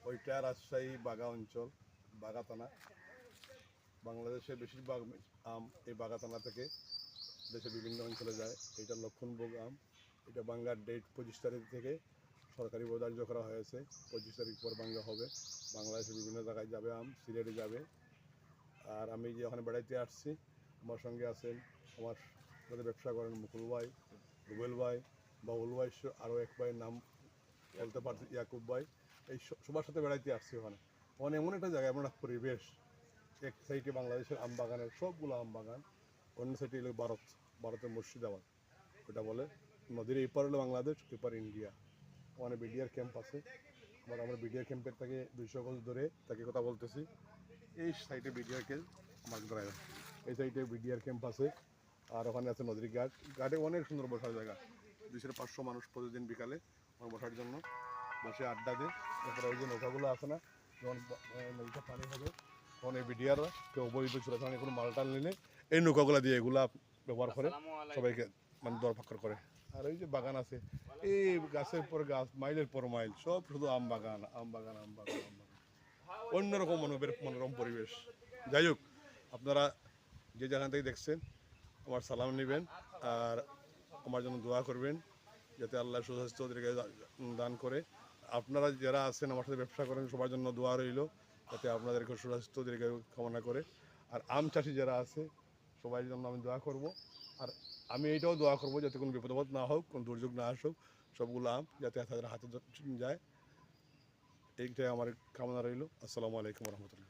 ওইটা রাজশাহী বাগা অঞ্চল, বাগা থানা। বাংলাদেশের বেশিরভাগ আম এই বাগা থানা থেকে দেশের বিভিন্ন অঞ্চলে যায়। এটা লক্ষণভোগ আম। এটা বাংলার ডেট 25 তারিখ থেকে সরকারিভাবে ধার্য করা হয়েছে। 25 তারিখ পর বাংলা হবে। বাংলাদেশের বিভিন্ন জায়গায় যাবে আম, সিলেটে যাবে। আর আমি যে ওখানে বেড়াইতে আসছি, আমার সঙ্গে আছেন আমার সাথে ব্যবসা করেন মুকুল ভাই, রুবেল ভাই, বাবুল ভাই, আরও এক ভাইয়ের নাম বলতে পারছি, ইয়াকুব ভাই। এই সবার সাথে বেড়াইতে আসছি ওখানে। ওখানে এমন একটা জায়গা, এমন একটা পরিবেশ। এক সাইডে বাংলাদেশের আম বাগানের সবগুলো আম বাগান, অন্য সাইডে হলো ভারতের মুর্শিদাবাদ। ওটা বলে নদীর এই পার হলো বাংলাদেশ, এপার ইন্ডিয়া। ওখানে বিডিআর ক্যাম্প আছে। আমরা বিডিআর ক্যাম্পের থেকে 200 গজ ধরে তাকে কথা বলতেছি। এই সাইডে বিডিআর ক্যাম্প, আমার ড্রাইভার, এই সাইডে বিডিআর ক্যাম্প আছে। আর ওখানে আছে নদীর ঘাট। ঘাটে অনেক সুন্দর বসার জায়গা। 200-500 মানুষ প্রতিদিন বিকালে বসার জন্য বসে আড্ডা দেয়। তারপরে ওই যে নৌকাগুলো আছে না, যখন নদীটা পানি হবে তখন এই বিডিআররা কেউ অবৈধ চোরাচালানি কোনো মালটাল নিলে এই নৌকাগুলো দিয়ে এগুলা ব্যবহার করে সবাইকে মানে দরফাক্কর করে। আর ওই যে বাগান আছে, এই গাছের পর গাছ, মাইলের পর মাইল, সব শুধু আম বাগান, আম বাগান, আম বাগান, আম বাগান। অন্যরকম মনোরম পরিবেশ। যাই হোক, আপনারা যে জায়গা থেকে দেখছেন আমার সালাম নেবেন আর আমার জন্য দোয়া করবেন যাতে আল্লাহ সুস্বাস্থ্য ওদেরকে দান করে। আপনারা যারা আছেন আমার সাথে ব্যবসা করেন, সবার জন্য দোয়া রইল যাতে আপনাদেরকে সুস্বাস্থ্য ওদেরকে কামনা করে। আর আম চাষি যারা আছে সবাই জন্য আমি দোয়া করব। আর আমি এইটাও দোয়া করবো যাতে কোনো বিপদ না হোক, কোনো দুর্যোগ না আসুক, সবগুলো আম যাতে তাদের হাতে যায়, এইটাই আমার কামনা রইল। আসসালামু আলাইকুম রহমতুল্লাহ।